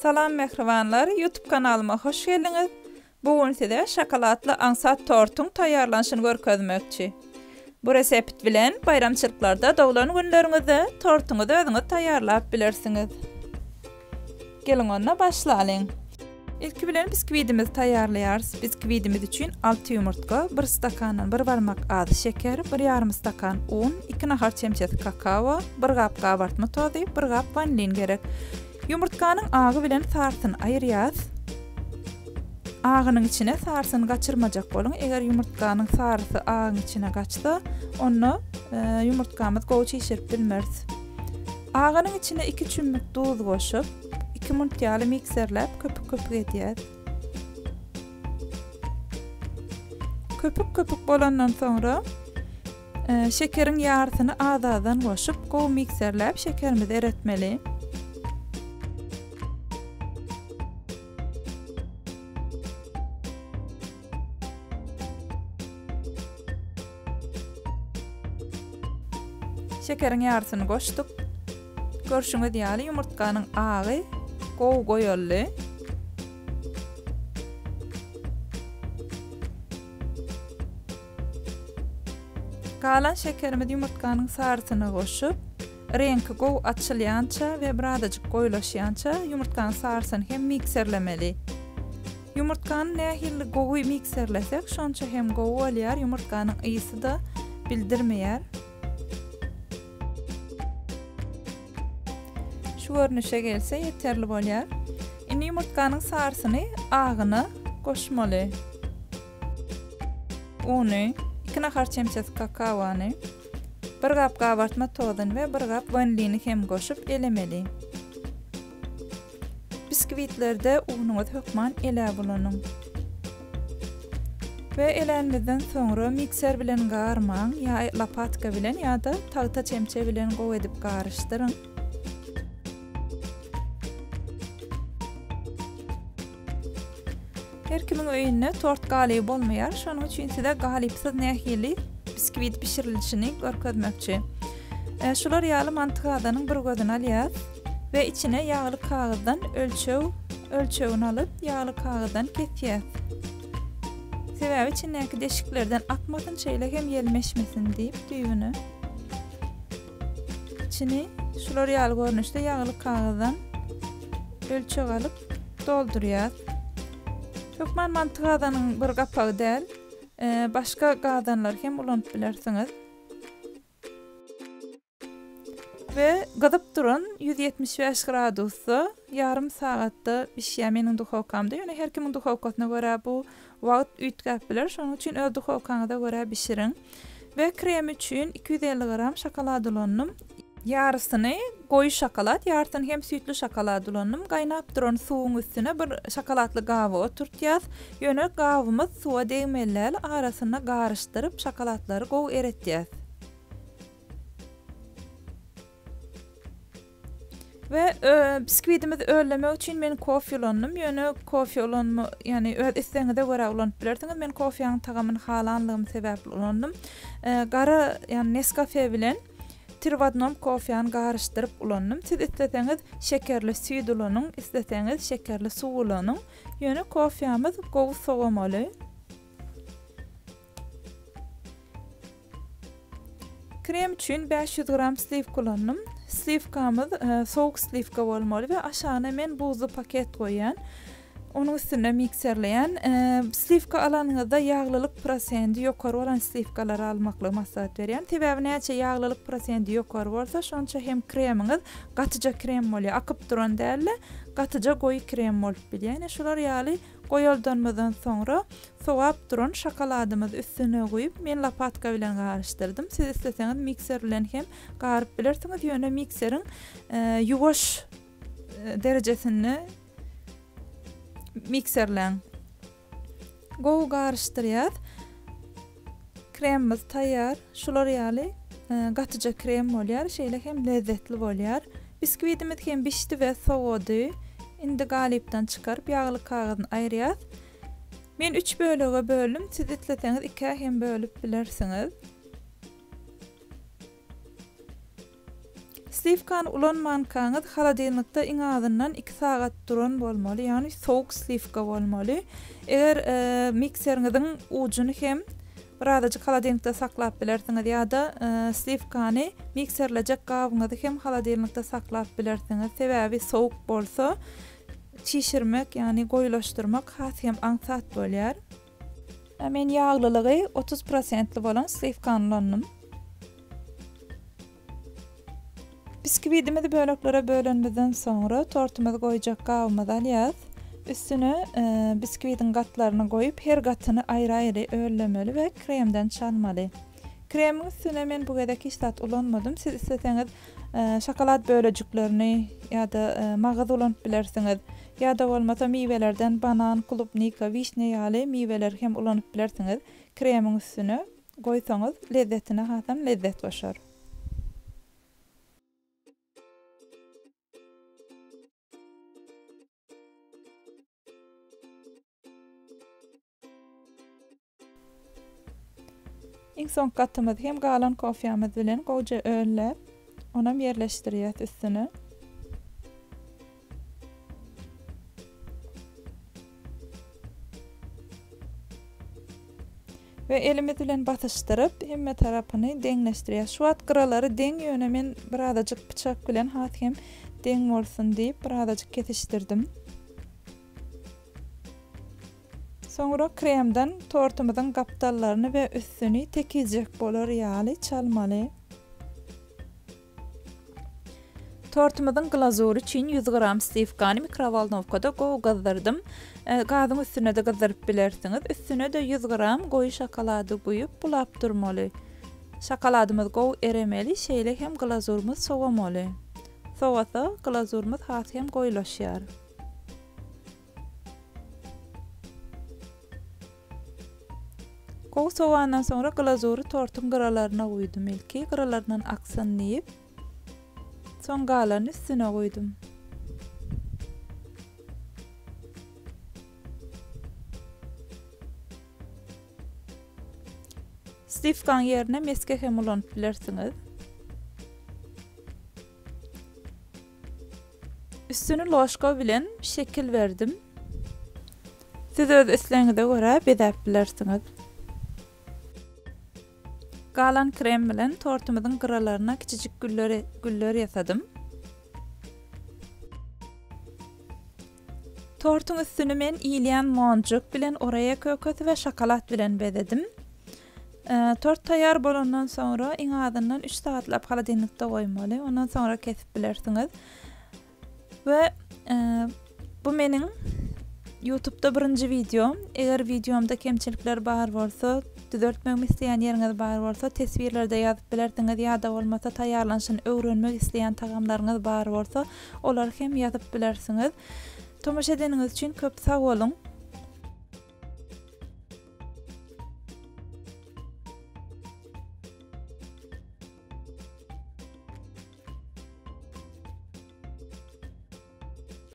Salam mehribanlar, YouTube kanalıma hoş geldiniz. Bugün size şokoladlı ansat tortun tayarlanışını görkezmekçi. Bu resept bilen bayramçılıklarda dowlan günlerinizde tortunuzu özüňiz tayarlap bilersiniz. Gelin ona başlayalım. İlki bilen bisküvitimizi tayarlayarız. Bisküvitimiz için 6 yumurta, 1 stakandan 1 barmak az şeker, 1,5 stakan un, 2 nahar çemçesi kakao, 1 gap kabartma tozu, 1 gap vanilin gerek. Yumurtkanın ağı bilen sarsını ayırýas. Ağının içine sarsını kaçırmajak bolun. Eger yumurtkanın sarısı ağın içine kaçsa, onu yumurtkamız gowy çişirip bilmez. Ağının içine 2 çümlük tuz koşup, 2 minut mikserlep köpük edýär. Köpük bolandan sonra şekerin yarısını azdan koşup gowy mikserlep şekerimizi eretmeli. Şekerin yarısını koştuk. Görüşüňiz ýaly yumurtkanyň agy gowy goýully. Kalan şekerimiz yumurtkanyň sarısyna koşup, rengi gowy açylýança we birazajyk goýulaşýança yumurtkanyň sarısyny hem mikserlemeli. Yumurtkany nähili gowy mikserlesek, şonça hem gowy bolýar, yumurtkanyň ysy da bildirmeýär. Şu görnüşe gelse yeterli bolýar. Indi yumurtkanyň sarısyny agyna goşmaly. Uny, 2 nahar çemçesi kakaony, 1 gap kabartma tozun we 1 gap vanilini hem goşup elemeli. Bisküvitlerde unuňyz hökman ele bolanyň. Ve elenmeden sonra mikser bilen garmaň ýa lapatka bilen ýa-da tagta çemçe bilen gowy edip garışdyryň. Her kimin öýünde tort galyp bolmaýar, şonuň üçin size galypsyz nähili biskvit pişirilişini görkezmekçi. Şular ýaly mantygadanyň bir gözüni alýar we içine ýagly kagızdan ölçegini alyp ýagly kagızdan kesýär. Sebäbi içindäki deşiklerden akmasyn şeýle hem ýelmeşmesin diýip düýbüni. İçini şular ýaly görnüşde ýagly kagızdan ölçeg alyp doldurýar. Hökman mantygadanyň bir gapagy däl, başga gadanlar hem ulanyp bilersiňiz. Ve gazyp duran 175 gradusda yarım saatda pişýär meniň duhowkamda. Ýöne her kimiň duhowkasyna görä bu wagt üýtgäp biler. Şonuň üçin öz duhowkaňyza görä bişiriň. Ve krem üçin 250 gram şokolad ulanynym. Yarısyny goýy şokolad, ýarsyny hem süýtlü şokolad ulanynym. Gaýnap duran suwuň üstüne bir şokoladly gawy oturtýas. Ýöne gawymyz suwa degmeller arasyna garışdyryp şokoladlary gowy eretýäs. Ve bisküvitimizi öğlemek için men kofe ulanynym. Ýöne kofe ulanma, ýani öz istegiňize görä ulanyp bilersiňiz. Men kofeýanyň tagamyny halanlygymy sebäpli ulanynym. Gara, ýani Nescafe bilen Tirwadnom kofeýany garışdyryp ulanynym. Siz isteseňiz şekerli süýt ulanyň, isteseňiz şekerli suw ulanyň. Ýöne kofeýamiz gowy sowamaly. Krem üçin 500 gram slivka ulanynym. Slivkamyz soğuk slivka bolmaly we aşagyna men buzlu paket goýan. Onun üstüne mikserleyen slivka alanyňyzda ýaglylyk prosenti ýokary bolan slivkalary almakly maslahat berýän. Sebäbi näçe ýaglylyk prosenti ýokary bolsa, şonça hem kremiňiz gatyja krem bolýar. Akyp duran däl, gatyja goýy krem bolup bilýär. Şular ýaly goýuldanmadan sonra sowap duran şokoladymyzy üstüne goýup men lapatka bilen garışdyrdym. Siz isteseňiz mikser bilen hem garyp bilersiňiz. Ýöne mikseriň ýuwaş derejesini mikserlen. Gowy garışdyrýar. Kremimiz taýýar. Şular ýaly gatyja krem bolýar, şeýle hem lezzetli bolýar. Biskvitimiz hem bişdi we sowady. Indi galypdan çykaryp ýagly kagyzyny aýrýar. Men 3 bölege böldüm. Siz itleseňiz 2 hem bölüp bilersiňiz. Slivkany ulanmankaňyz haladelnikde iň azyndan 2 sagat duran bolmaly, ýani sowuk slivka bolmaly. Eger mikseriňiziň ujuny hem birazajyk haladelnikde saklap bilersiňiz ýa-da slivkany mikserlejek gabyňyzy hem haladelnikde saklap bilersiňiz. Sebäbi sowuk bolsa çişirmek, ýani goýulaşdyrmak has hem aňsat bolýar. Men ýaglylygy 30% bolan slivkany ulannym. Bisküvitimizi böleklere bölendikden sonra tortumuzy goýjak gabymyza alýas. Üstüne bisküvitin gatlaryny goýup her gatyny aýry-aýry öýlemeli we kremden çalmaly. Kremin üstüne men bu gedek hiç tat ulanmadym. Siz isteseňiz şokolad bölejiklerini ýa-da magaz ulanyp bilersiňiz. Ýa-da bolmasa miwelerden banan, klubnika, wişne ýaly miweler hem ulanyp bilersiňiz. Kremin üstüne goýsaňyz lezzetine hasam lezzet başar. İň soň gatymyzy hem galan kofýamyz bilen goýja öýlep, onam ýerleşdirýäs üstüne. Ve elimiz bilen basyşdyryp, hemme tarapyny deňleşdirýäs. Şu wagt gyralary deň ýöne men birazajyk bıçak bilen has hem deň bolsun diýip birazajyk kesişdirdim. Sonra kremden tortumyzyň gapdallaryny we üstüni tekizjek bolar ýaly çalmaly. Tortumyzyň glazury üçin 100 gram slivkany mikrovalnovkada gazdyrdım. Gazyň üstüne de gazdyryp bilersiňiz. Üstüne de 100 gram goýu şokolady goýup bulap durmaly. Şokoladymyz gow eremeli, şeýle hem glazurymyz sowamaly. Sowasa glazurymyz has hem goýulaşýar. Gow sowandan sonra glazury tortun gyralaryna goýdum ilki, gyralaryndan aksanlyp soň galan üstüne goýdum. Slivkan ýerine meske hem ulanyp bilersiňiz. Üstüne loşka bilen şekil verdim. Siz öz isleňize görä bedäp bilersiňiz. Galan krem bilen tortumyzyň gyralaryna kiçijik güller ýasadym. Tortun üstüne men iýleýän monjuk bilen oraya kököt we şokolad bilen bezedim. Tort taýýar bolandan sonra iň azyndan 3 sagatlap haladelnikde goýmaly. Ondan sonra kesip bilersiňiz. We bu meniň YouTube'da birinji videom. Eger videomda kemçilikler bar bolsa, düzeltmegimi isleýän ýeriňiz bar bolsa, tesbirlerde ýazyp bilersiňiz ýa-da bolmasa taýýarlanşyny öwrenmek isleýän tagamlaryňyz bar bolsa, olar hem ýazyp bilersiňiz. Tomaşa edeniňiz üçin köp sag bolun.